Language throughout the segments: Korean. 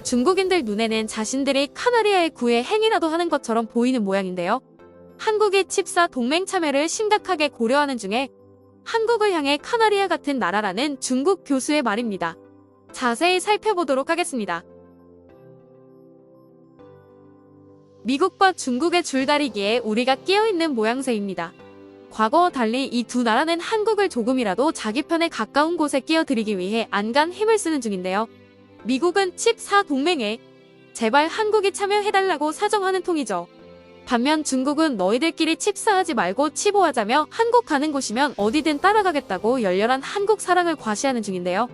중국인들 눈에는 자신들이 카나리아의 구애 행위라도 하는 것처럼 보이는 모양인데요. 한국이 칩사 동맹 참여를 심각하게 고려하는 중에 한국을 향해 카나리아 같은 나라라는 중국 교수의 말입니다. 자세히 살펴보도록 하겠습니다. 미국과 중국의 줄다리기에 우리가 끼어있는 모양새입니다. 과거와 달리 이 두 나라는 한국을 조금이라도 자기 편에 가까운 곳에 끼어들이기 위해 안간 힘을 쓰는 중인데요. 미국은 칩4 동맹에 제발 한국이 참여해달라고 사정하는 통이죠. 반면 중국은 너희들끼리 칩4하지 말고 칩5하자며 한국 가는 곳이면 어디든 따라가겠다고 열렬한 한국 사랑을 과시하는 중인데요.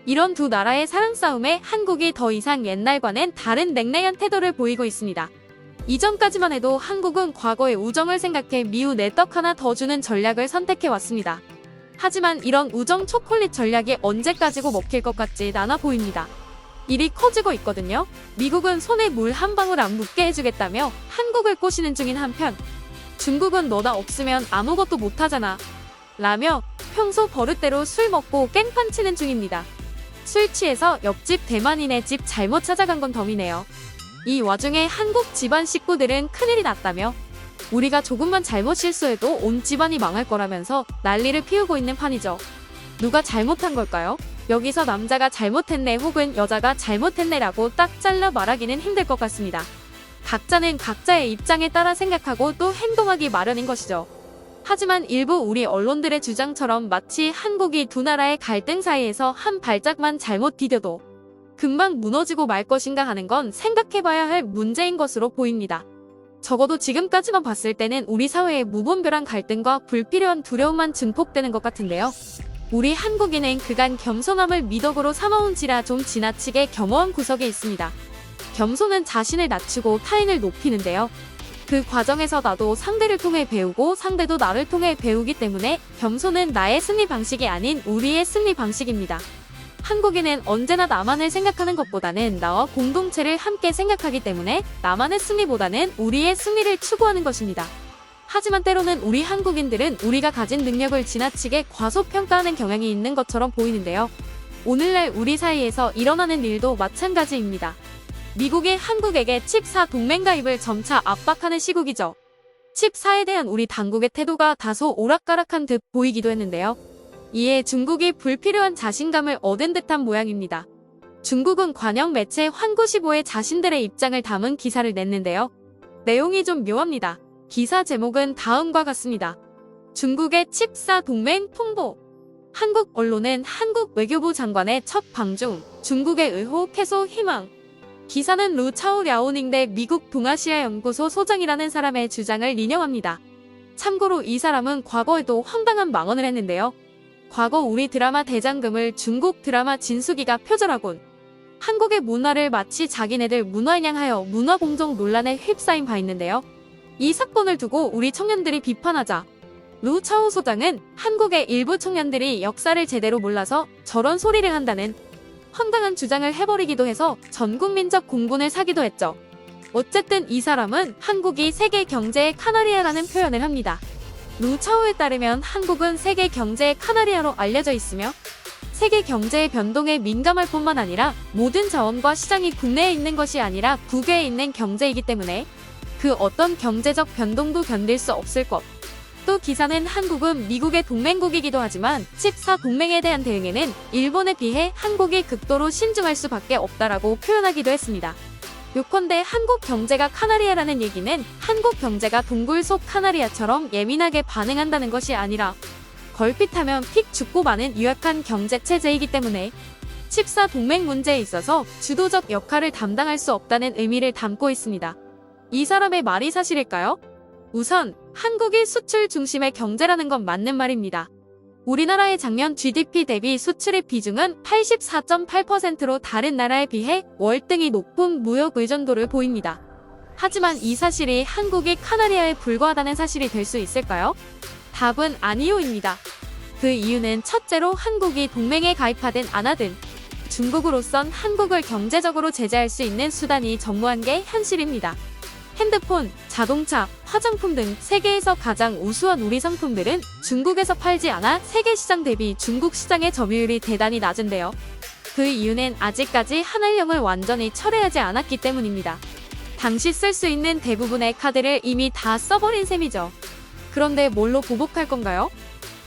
이런 두 나라의 사랑 싸움에 한국이 더 이상 옛날과는 다른 냉랭한 태도를 보이고 있습니다. 이전까지만 해도 한국은 과거의 우정을 생각해 미우 내 떡 하나 더 주는 전략을 선택해왔습니다. 하지만 이런 우정 초콜릿 전략이 언제까지고 먹힐 것 같지 않아 보입니다. 일이 커지고 있거든요. 미국은 손에 물 한 방울 안 묻게 해주겠다며 한국을 꼬시는 중인 한편 중국은 너나 없으면 아무것도 못하잖아 라며 평소 버릇대로 술 먹고 깽판 치는 중입니다. 술 취해서 옆집 대만인의 집 잘못 찾아간 건 덤이네요. 이 와중에 한국 집안 식구들은 큰일이 났다며 우리가 조금만 잘못 실수해도 온 집안이 망할 거라면서 난리를 피우고 있는 판이죠. 누가 잘못한 걸까요? 여기서 남자가 잘못했네 혹은 여자가 잘못했네라고 딱 잘라 말하기는 힘들 것 같습니다. 각자는 각자의 입장에 따라 생각하고 또 행동하기 마련인 것이죠. 하지만 일부 우리 언론들의 주장처럼 마치 한국이 두 나라의 갈등 사이에서 한 발짝만 잘못 디뎌도 금방 무너지고 말 것인가 하는 건 생각해봐야 할 문제인 것으로 보입니다. 적어도 지금까지만 봤을 때는 우리 사회의 무분별한 갈등과 불필요한 두려움만 증폭되는 것 같은데요. 우리 한국인은 그간 겸손함을 미덕으로 삼아온지라 좀 지나치게 겸허한 구석이 있습니다. 겸손은 자신을 낮추고 타인을 높이는데요. 그 과정에서 나도 상대를 통해 배우고 상대도 나를 통해 배우기 때문에 겸손은 나의 승리 방식이 아닌 우리의 승리 방식입니다. 한국인은 언제나 나만을 생각하는 것보다는 나와 공동체를 함께 생각하기 때문에 나만의 승리보다는 우리의 승리를 추구하는 것입니다. 하지만 때로는 우리 한국인들은 우리가 가진 능력을 지나치게 과소평가하는 경향이 있는 것처럼 보이는데요. 오늘날 우리 사이에서 일어나는 일도 마찬가지입니다. 미국이 한국에게 칩4 동맹 가입을 점차 압박하는 시국이죠. 칩4에 대한 우리 당국의 태도가 다소 오락가락한 듯 보이기도 했는데요. 이에 중국이 불필요한 자신감을 얻은 듯한 모양입니다. 중국은 관영 매체 환구15에 자신들의 입장을 담은 기사를 냈는데요. 내용이 좀 묘합니다. 기사 제목은 다음과 같습니다. 중국의 칩4 동맹 통보. 한국 언론은 한국 외교부 장관의 첫 방중, 중국의 의혹 해소 희망. 기사는 루차오 랴오닝대 미국 동아시아 연구소 소장이라는 사람의 주장을 인용합니다. 참고로 이 사람은 과거에도 황당한 망언을 했는데요. 과거 우리 드라마 대장금을 중국 드라마 진수기가 표절하곤 한국의 문화를 마치 자기네들 문화인양 하여 문화공정 논란에 휩싸인 바 있는데요. 이 사건을 두고 우리 청년들이 비판하자 루차오 소장은 한국의 일부 청년들이 역사를 제대로 몰라서 저런 소리를 한다는 황당한 주장을 해버리기도 해서 전국민적 공분을 사기도 했죠. 어쨌든 이 사람은 한국이 세계 경제의 카나리아라는 표현을 합니다. 루차오에 따르면 한국은 세계 경제의 카나리아로 알려져 있으며 세계 경제의 변동에 민감할 뿐만 아니라 모든 자원과 시장이 국내에 있는 것이 아니라 국외에 있는 경제이기 때문에 그 어떤 경제적 변동도 견딜 수 없을 것. 또 기사는 한국은 미국의 동맹국이기도 하지만 칩4 동맹에 대한 대응에는 일본에 비해 한국이 극도로 신중할 수밖에 없다라고 표현하기도 했습니다. 요컨대 한국 경제가 카나리아라는 얘기는 한국 경제가 동굴 속 카나리아처럼 예민하게 반응한다는 것이 아니라 걸핏하면 픽 죽고 마는 유약한 경제체제이기 때문에 칩4 동맹 문제에 있어서 주도적 역할을 담당할 수 없다는 의미를 담고 있습니다. 이 사람의 말이 사실일까요? 우선 한국이 수출 중심의 경제라는 건 맞는 말입니다. 우리나라의 작년 GDP 대비 수출의 비중은 84.8%로 다른 나라에 비해 월등히 높은 무역 의존도를 보입니다. 하지만 이 사실이 한국이 카나리아에 불과하다는 사실이 될 수 있을까요? 답은 아니요입니다. 그 이유는 첫째로 한국이 동맹에 가입하든 안 하든 중국으로선 한국을 경제적으로 제재할 수 있는 수단이 전무한 게 현실입니다. 핸드폰, 자동차, 화장품 등 세계에서 가장 우수한 우리 상품들은 중국에서 팔지 않아 세계 시장 대비 중국 시장의 점유율이 대단히 낮은데요. 그 이유는 아직까지 하늘령을 완전히 철회하지 않았기 때문입니다. 당시 쓸 수 있는 대부분의 카드를 이미 다 써버린 셈이죠. 그런데 뭘로 보복할 건가요?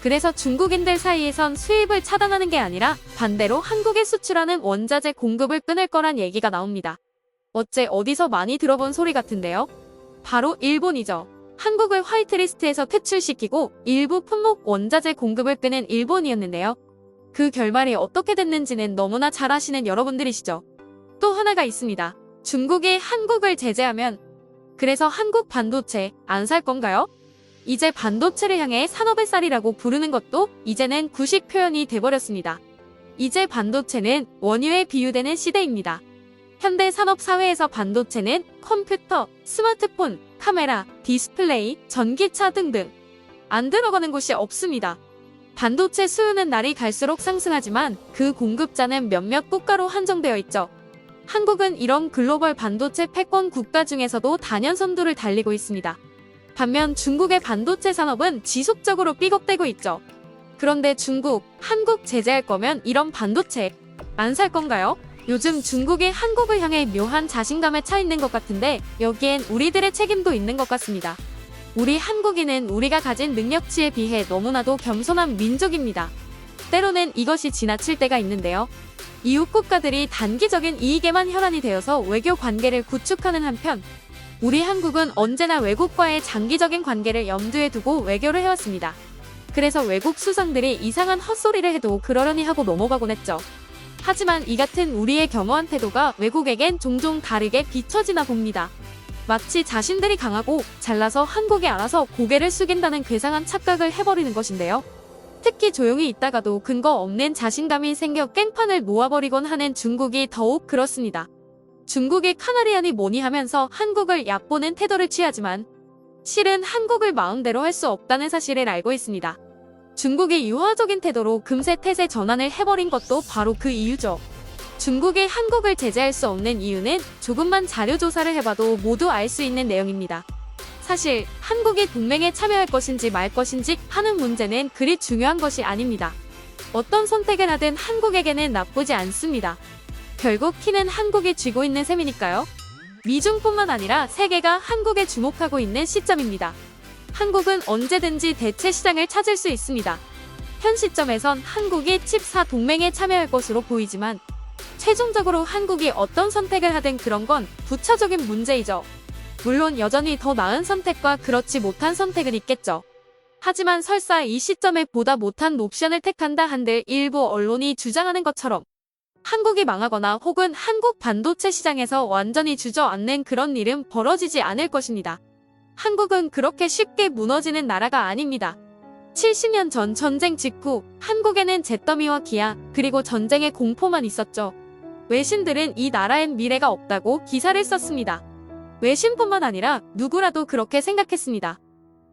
그래서 중국인들 사이에선 수입을 차단하는 게 아니라 반대로 한국에 수출하는 원자재 공급을 끊을 거란 얘기가 나옵니다. 어째 어디서 많이 들어본 소리 같은데요? 바로 일본이죠. 한국을 화이트리스트에서 퇴출시키고 일부 품목 원자재 공급을 끄는 일본이었는데요. 그 결말이 어떻게 됐는지는 너무나 잘 아시는 여러분들이시죠. 또 하나가 있습니다. 중국이 한국을 제재하면 그래서 한국 반도체 안 살 건가요? 이제 반도체를 향해 산업의 쌀이라고 부르는 것도 이제는 구식 표현이 돼버렸습니다. 이제 반도체는 원유에 비유되는 시대입니다. 현대 산업 사회에서 반도체는 컴퓨터, 스마트폰, 카메라, 디스플레이, 전기차 등등 안 들어가는 곳이 없습니다. 반도체 수요는 날이 갈수록 상승하지만 그 공급자는 몇몇 국가로 한정되어 있죠. 한국은 이런 글로벌 반도체 패권 국가 중에서도 단연 선두를 달리고 있습니다. 반면 중국의 반도체 산업은 지속적으로 삐걱대고 있죠. 그런데 중국, 한국 제재할 거면 이런 반도체 안 살 건가요? 요즘 중국이 한국을 향해 묘한 자신감에 차 있는 것 같은데 여기엔 우리들의 책임도 있는 것 같습니다. 우리 한국인은 우리가 가진 능력치에 비해 너무나도 겸손한 민족입니다. 때로는 이것이 지나칠 때가 있는데요. 이웃 국가들이 단기적인 이익에만 혈안이 되어서 외교 관계를 구축하는 한편 우리 한국은 언제나 외국과의 장기적인 관계를 염두에 두고 외교를 해왔습니다. 그래서 외국 수상들이 이상한 헛소리를 해도 그러려니 하고 넘어가곤 했죠. 하지만 이 같은 우리의 겸허한 태도가 외국에겐 종종 다르게 비춰지나 봅니다. 마치 자신들이 강하고 잘나서 한국이 알아서 고개를 숙인다는 괴상한 착각을 해버리는 것인데요. 특히 조용히 있다가도 근거 없는 자신감이 생겨 깽판을 놓아버리곤 하는 중국이 더욱 그렇습니다. 중국이 카나리안이 뭐니 하면서 한국을 얕보는 태도를 취하지만 실은 한국을 마음대로 할 수 없다는 사실을 알고 있습니다. 중국이 유화적인 태도로 금세 태세 전환을 해버린 것도 바로 그 이유죠. 중국이 한국을 제재할 수 없는 이유는 조금만 자료조사를 해봐도 모두 알 수 있는 내용입니다. 사실 한국이 동맹에 참여할 것인지 말 것인지 하는 문제는 그리 중요한 것이 아닙니다. 어떤 선택을 하든 한국에게는 나쁘지 않습니다. 결국 키는 한국이 쥐고 있는 셈이니까요. 미중뿐만 아니라 세계가 한국에 주목하고 있는 시점입니다. 한국은 언제든지 대체 시장을 찾을 수 있습니다. 현 시점에선 한국이 칩4 동맹에 참여할 것으로 보이지만 최종적으로 한국이 어떤 선택을 하든 그런 건 부차적인 문제이죠. 물론 여전히 더 나은 선택과 그렇지 못한 선택은 있겠죠. 하지만 설사 이 시점에 보다 못한 옵션을 택한다 한들 일부 언론이 주장하는 것처럼 한국이 망하거나 혹은 한국 반도체 시장에서 완전히 주저앉는 그런 일은 벌어지지 않을 것입니다. 한국은 그렇게 쉽게 무너지는 나라가 아닙니다. 70년 전 전쟁 직후 한국에는 잿더미와 기아 그리고 전쟁의 공포만 있었죠. 외신들은 이 나라엔 미래가 없다고 기사를 썼습니다. 외신뿐만 아니라 누구라도 그렇게 생각했습니다.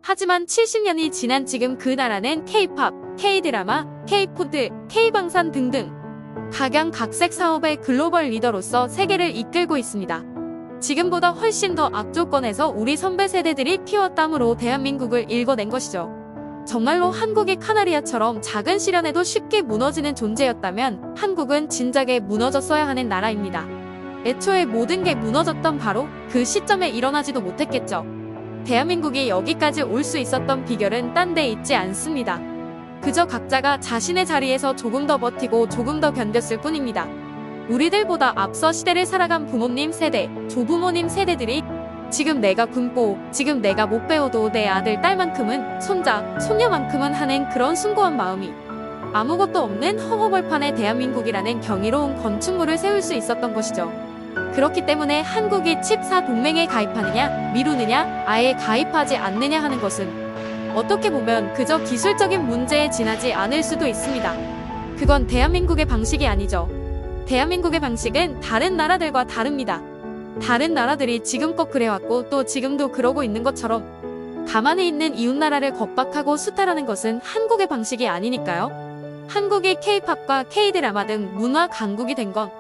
하지만 70년이 지난 지금 그 나라는 K-팝, K-드라마, K-푸드, K-방산 등등 각양각색 사업의 글로벌 리더로서 세계를 이끌고 있습니다. 지금보다 훨씬 더 악조건에서 우리 선배 세대들이 피와 땀으로 대한민국을 일궈낸 것이죠. 정말로 한국이 카나리아처럼 작은 시련에도 쉽게 무너지는 존재였다면 한국은 진작에 무너졌어야 하는 나라입니다. 애초에 모든 게 무너졌던 바로 그 시점에 일어나지도 못했겠죠. 대한민국이 여기까지 올 수 있었던 비결은 딴 데 있지 않습니다. 그저 각자가 자신의 자리에서 조금 더 버티고 조금 더 견뎠을 뿐입니다. 우리들보다 앞서 시대를 살아간 부모님 세대, 조부모님 세대들이 지금 내가 굶고 지금 내가 못 배워도 내 아들, 딸만큼은 손자, 손녀만큼은 하는 그런 숭고한 마음이 아무것도 없는 허허벌판의 대한민국이라는 경이로운 건축물을 세울 수 있었던 것이죠. 그렇기 때문에 한국이 칩4 동맹에 가입하느냐, 미루느냐, 아예 가입하지 않느냐 하는 것은 어떻게 보면 그저 기술적인 문제에 지나지 않을 수도 있습니다. 그건 대한민국의 방식이 아니죠. 대한민국의 방식은 다른 나라들과 다릅니다. 다른 나라들이 지금껏 그래왔고 또 지금도 그러고 있는 것처럼 가만히 있는 이웃나라를 겁박하고 수탈하는 것은 한국의 방식이 아니니까요. 한국이 K-팝과 K-드라마 등 문화 강국이 된 건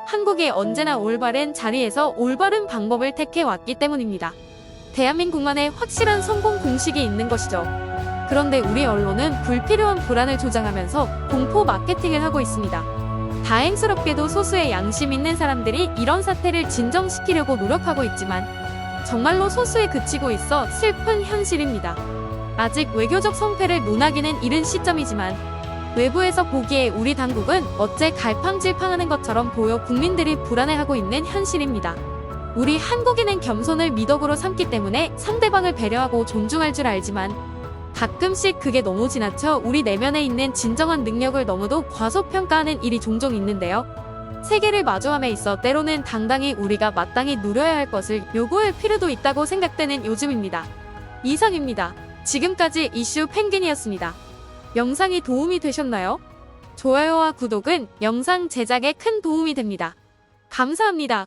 한국이 언제나 올바른 자리에서 올바른 방법을 택해왔기 때문입니다. 대한민국만의 확실한 성공 공식이 있는 것이죠. 그런데 우리 언론은 불필요한 불안을 조장하면서 공포 마케팅을 하고 있습니다. 다행스럽게도 소수의 양심 있는 사람들이 이런 사태를 진정시키려고 노력하고 있지만 정말로 소수에 그치고 있어 슬픈 현실입니다. 아직 외교적 성패를 논하기는 이른 시점이지만 외부에서 보기에 우리 당국은 어째 갈팡질팡하는 것처럼 보여 국민들이 불안해하고 있는 현실입니다. 우리 한국인은 겸손을 미덕으로 삼기 때문에 상대방을 배려하고 존중할 줄 알지만 가끔씩 그게 너무 지나쳐 우리 내면에 있는 진정한 능력을 너무도 과소평가하는 일이 종종 있는데요. 세계를 마주함에 있어 때로는 당당히 우리가 마땅히 누려야 할 것을 요구할 필요도 있다고 생각되는 요즘입니다. 이상입니다. 지금까지 이슈 펭귄이었습니다. 영상이 도움이 되셨나요? 좋아요와 구독은 영상 제작에 큰 도움이 됩니다. 감사합니다.